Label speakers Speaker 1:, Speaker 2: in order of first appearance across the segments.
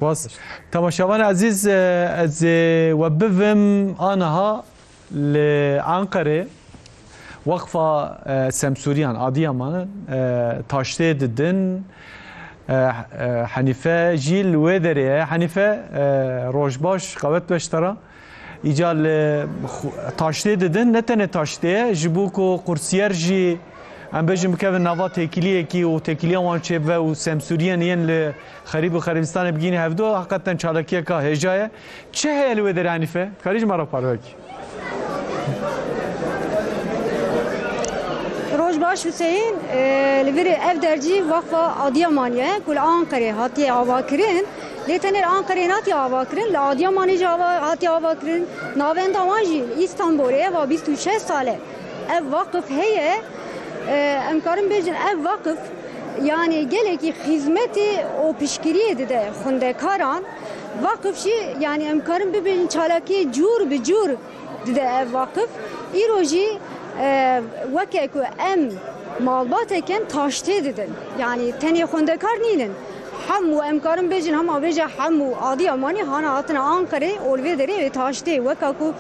Speaker 1: واس تماشاوان عزیز از وبفم آنها لأنقرة وقفة سمسوريان أديمان تاشتي ددن حنيفة جيل وذرية حنيفة روجباش قوت بشترا إيجال تاشتي ددن نتنه تاشتي جبوكو قرسير جي ام بجم که نوا تکلیه کی و تکلیه وان چه و سمسوریان ین ل خریب و خریبستان بگینی هفدو حقیقتا چالکیه که هجایه چه هلو در عنیفه کاریج مرا پروک
Speaker 2: روز باش حسین لبری اف درجی وقفه آدیامانیه کل آنقره هاتی آواکرین لیتنر آنقره ناتی آواکرین لآدیامانی جاوا هاتی آواکرین ناوند آوانجی استانبوله و 26 ساله اف وقف هیه امکارم بیشتر اف وقف yani geleki hizmeti o pişkiriye de xundekaran vakıf şi yani emkarın birbirinin çalaki cur bi cur de ev vakıf iroji vakeko em malbateken taşte dedin yani teni xundekar nilin hamu emkarın bejin ham aveja hamu adi amani hana atına Ankara olve dere ve taşte vakako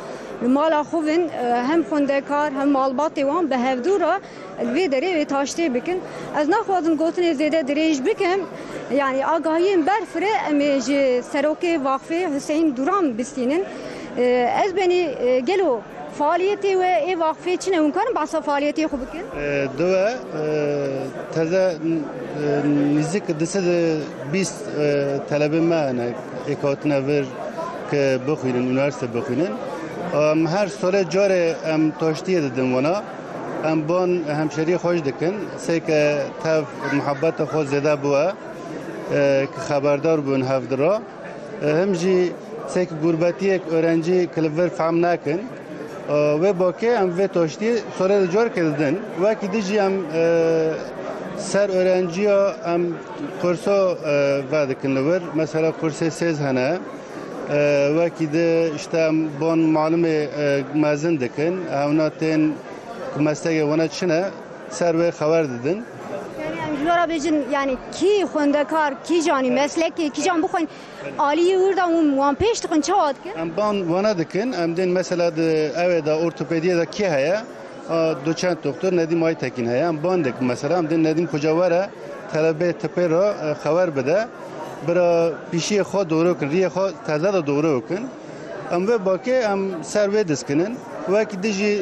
Speaker 2: mala xuvin hem xundekar hem malbatı wan behevdura الوی داره و تاشته بکن از نخوادم گفتن زیاده دریج بکن یعنی آگاهی برفره امیج سروک وقفه حسین دوران بستینن از بنی گلو فعالیتی و ای وقفه چنه اونکارم بحثا فعالیتی خوب بکن
Speaker 3: دوه تازه نزدیک دست 20 طلبه ما اکاتنا ور که بخوینن üniversite بخوینن هر سال جاره ام تاشتیه دادم ونا ام بان همشری خوش دکن سی که تف محبت خود زده بوه که خبردار بون هفدرا هم جی سی که گربتی یک اورنجی کلور فهم نکن و باکه ام و تاشتی سوره جار کردن و که دیجی ام سر اورنجی ام کورسا ودکن لور مثلا کورس سیز هنه و که دی işte بان معلوم مزن دکن اوناتین مسئله ونه چنه سر به خبر دادن.
Speaker 2: Yani amcalara bejin yani ki xundekar ki jani mesleki ki jan bخوین عالی وردا وان پیش تکن چواد کن.
Speaker 3: ام بان ونه دکن ام دین مثلا د اوه دا ارتوپدیه دا کی هیا دوچند دکتر ندیم ای تکین هیا ام بان دک مثلا ام دین ندیم کجاوره طلبه تپه را خبر بده برا پیشی خود دوره کن ریه خود تازه دا دوره کن ام و باکی ام سر و دسکنن وقتی دیجی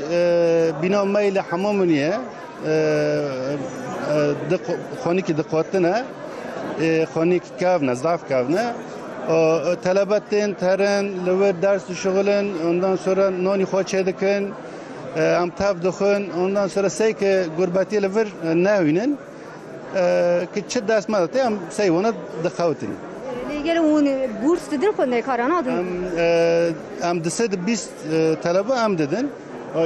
Speaker 3: بنا میل حمامونیه خانی که دقاتنه خانی که کافنه ضعف کافنه طلباتین ترن لور درس شغلن ondan sonra نانی خود چه دکن ام تاف دخن ondan sonra سی که گربتی لور نهوینن که چه دست مدته ام سی ونه دخوتن
Speaker 2: Ligel un burs dedin xundekaran adın.
Speaker 3: ام دست 20 طلبه ام dedin.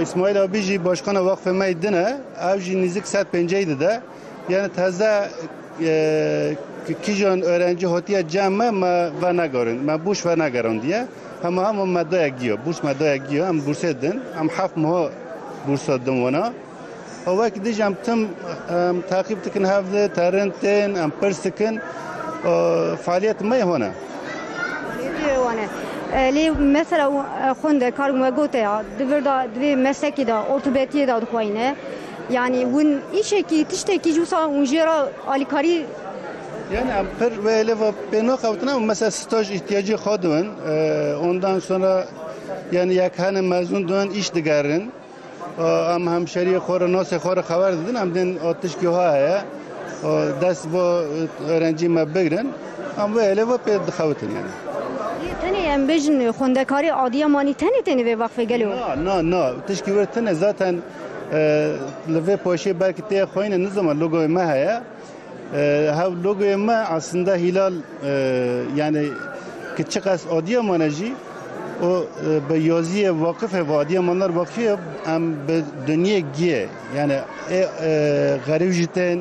Speaker 3: İsmail abi ji başkana vakfe meydine avji nizik 150 de yani taze kijon öğrenci hotiye cemme ma ve nagarın ma buş ve nagarın diye ama ham madaya giyo burs madaya giyo am burs edin am haf mo burs edin ona o vakit diyeceğim tüm takip tıkın havle tarentin am persikin فعالیت ما هونه.
Speaker 2: لی مثلا خونده کارم و گوته دوردا دوی مسکی دا ارتوبتی دا دخوینه yani اون ایشه کی تشته کی جوسا اونجرا آلیکاری
Speaker 3: yani per ve eleva peno kavtına mesela staj ihtiyacı xodun ondan sonra yani yakhane mezun dön iş digerin am hemşeriye xora nase xora xabar dedin am den atış ki ha dest bu öğrenci me bigrin ama öyle ve ped xavtin yani.
Speaker 2: Tane em bejin xundekari Adıyaman'ı tane ve vakfe geliyor.
Speaker 3: No. Teşkil tane zaten leve poşe belki te xoyne ne zaman logoyu ma haya. Ha logoyu ma aslında hilal yani küçük as Adıyaman'ı o be yazıya vakıf ve Adıyamanlar vakıf am be dünya giye yani garip jiten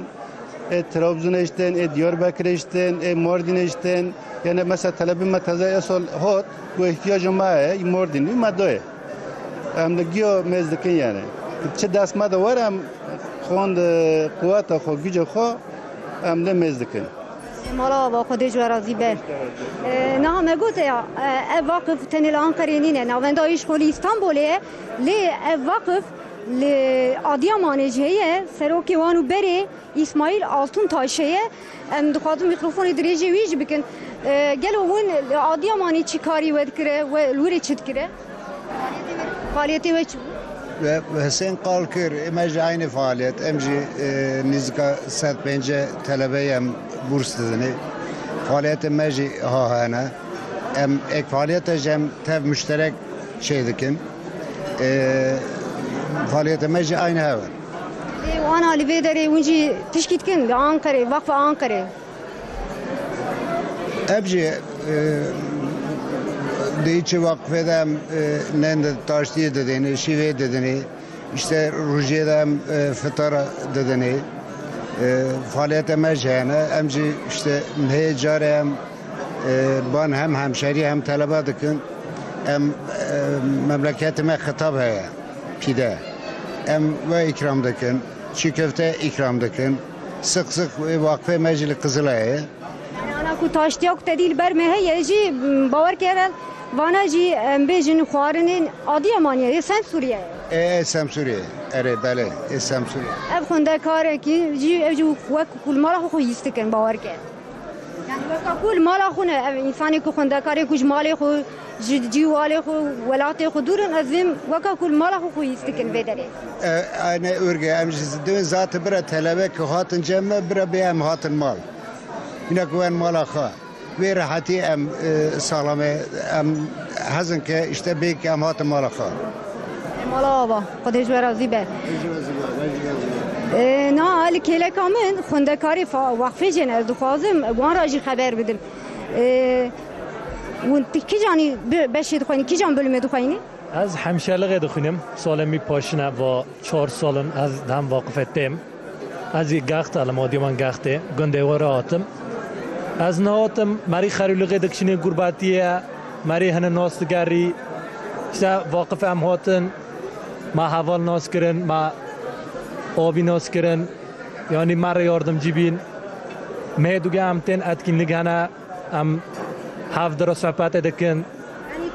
Speaker 3: Trabzon işten, Diyarbakır işten, Mardin işten yani mesela talebim metaza asıl hot bu ihtiyacım var Mardin madde hem de giyo mezdekin yani çe dasma da var hem خون قوات خو گیج خو هم ده مزدکن
Speaker 2: مالا با خودش ورازی به نه هم گفت وقف تنل آنکرینینه نوندایش خلی استانبوله لی وقف لی آدیامان جهیه سروکی وانو بره اسماعیل آلتون تایشه دخوازم میکروفون دریجی ویج بکن گلو اون آدیامانی چی کاری ود کره و لوری چید کره فعالیتی و چی
Speaker 4: حسین قال کر امج aynı faaliyet emci nizka set bence talebeyim burs dedini faaliyet emci ha hana em ek faaliyet jem tev müşterek şeydikin faaliyet emci aynı hava
Speaker 2: وانا لبيدري ونجي تشكيت كن بأنقرة وقفة أنقرة
Speaker 4: emci Deyçi vakfedem nende taştiye dedeni, şive dedeni, işte rujiyedem fıtara dedeni, faaliyete mecene, emci işte heyecarem, ban hem hemşeri hem talebe dikin, em memleketime hitap heye, pide, em ve ikram dikin, çiğ köfte ikram dikin, sık sık vakfe mecli kızılayı.
Speaker 2: أنا كنت أشتاق تديل برمه يجي باور كيرل وانا جي بيجن خوارنين عادية مانية سمسورية
Speaker 4: Esem Suriye, bale, Esem Suriye.
Speaker 2: أب خنده كاره كي جي أجو وك كل مالا خو يستكن باور كير يعني وك كل مالا خونه إنساني كو خنده كاره كوج مالي خو جيوالي خو ولاتي خو دورن أزم وك كل مالا خو يستكن بدري
Speaker 4: Aynı örgü, emci dün zaten bir talebe ki hatın cemme bir beyem hatın mal. Yine güven mala kha. Ve rahati em sağlamı em hazın ki işte bek em hatın mala kha.
Speaker 2: مالا آبا خودش برازی به نه حالی کله کامن خونده کاری وقفه جنه دخوازم وان راجی خبر بدم و کی جانی بشی دخوانی کی جان بلومه دخوانی
Speaker 5: از همشهرلقه دخونم سالم می پاشنه و 4 سالن از هم واقف ettim از یک گخت علم آدیمان گخته گنده واره آتم از نهاتم مری خریلقه دکشنی گرباتیه مری هنه ناستگری işte vakıf hem hatın ma haval nas kirin ma abi nas kirin yani mara yardımcı bin meduge amten etkinlik hana am havdara sohbet edekin
Speaker 2: yani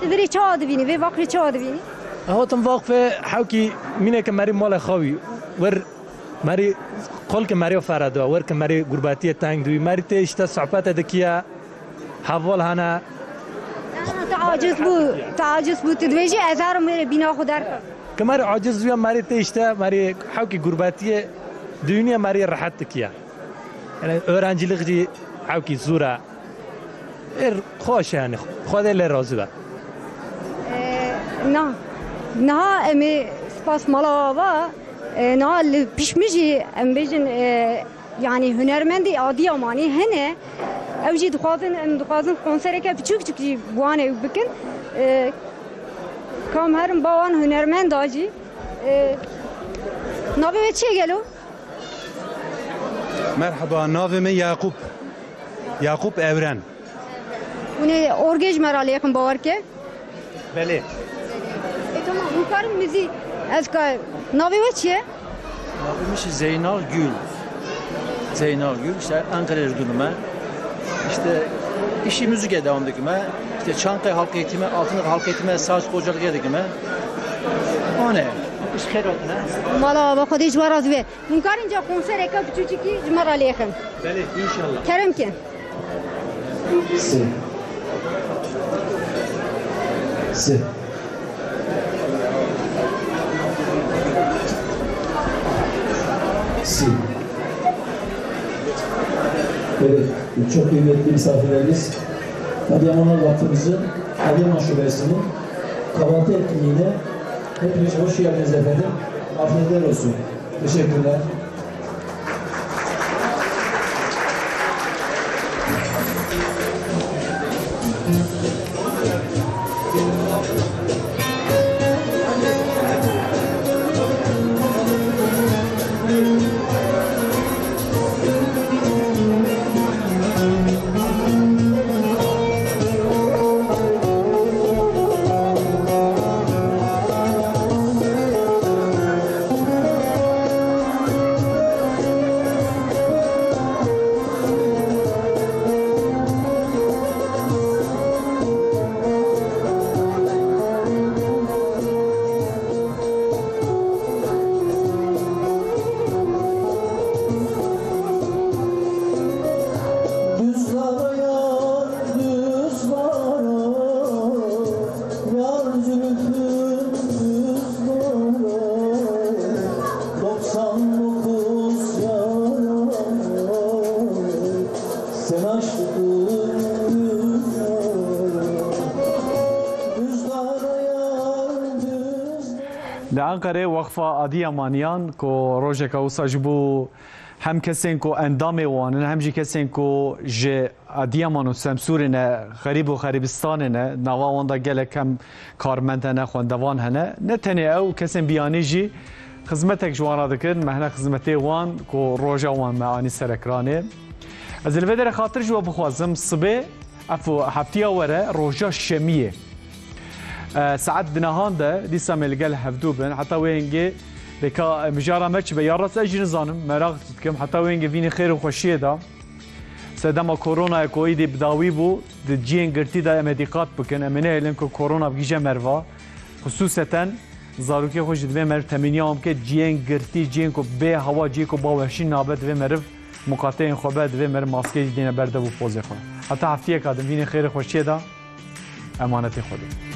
Speaker 2: tebiri çağdı bini ve vakri çağdı bini
Speaker 5: hatın vakfe havki mine ke mari mala khawi ver mari qol ke mari farada ver ke mari gurbatiye tang duy mari te işte sohbet edekiya haval hana
Speaker 2: تعاجز بود تدویجی ازار میره بینا خودر
Speaker 5: كماري عاجز ويا ماري تيشتا ماري حوكي قرباتية دنيا ماري راحت كيا يعني öğrencilik دي حوكي زورا خوش يعني خود اللي رازبه
Speaker 2: نه امی سپاس مالا و نه پیشمیجی ام بیجن yani hünermendi adi amani hene evji dixwazin konsereke küçük buane bikin kam herim bawan hünermend acı navi ve çiğ gelo
Speaker 6: Merhaba, navime Yakup Evren.
Speaker 2: Uni orgej merali yakın bavar ke
Speaker 6: Beli.
Speaker 2: Tamam mukarım bizi ezka navi ve çiğ
Speaker 7: Navimiz Zeynal Gül. Zeynal Gül, işte Ankara Erdoğan'ıma, işte işi müziğe devam edikime, işte Çankaya Halk Eğitimi, Altınlık Halk Eğitimi, Sağlık Hocalık edikime. O ne? İş kheratına.
Speaker 2: Mala ba khodi jwaraz ve. Munkarinca konser eka küçük cumar aleyhim.
Speaker 6: Beli, inşallah.
Speaker 2: Kerem ki.
Speaker 8: Si. Evet, çok kıymetli misafirlerimiz Adıyaman Vakfımızın Adıyaman Şubesi'nin kahvaltı etkinliğine hepiniz hoş geldiniz efendim. Afiyetler olsun. Teşekkürler.
Speaker 1: لأنقرة وقفة أديمانيان كو روجك وساجبو هم کسین کو اندام وانن هم جی کسین کو ج ادیامان و سمسورن غریب و غریبستان نه نوا واندا گله کم کارمند نه خوندوان هنه نه تنه او کسین بیانی جی خدمتک جوانا دکن مهنه خدمتی وان کو روجا وان معانی سرکرانه از الودر خاطر جو بخوازم صبح افو هفتیا وره روجا شمیه ساعت دنهان ده دیسا ملگل هفدو بن حتی وینگی بكا مجارة ماتش بيارس أجي نظام مراقبتكم حتى وين فيني خير وخشية دا سدما كورونا كويدي بداوي بو دجين قرتي دا مديقات بكن أمنه لأنكو كورونا بيجي مروا خصوصا زاروكي خوش دبي مرف تمنيام كه جين قرتي جين كو بي هوا جي كو باوشين نابد دبي مرف مقاطعين خوبه دبي مرف ماسكي دينا برده بو بوزي خو حتى عفتيه كادم فيني خير وخشية دا أمانتي خودي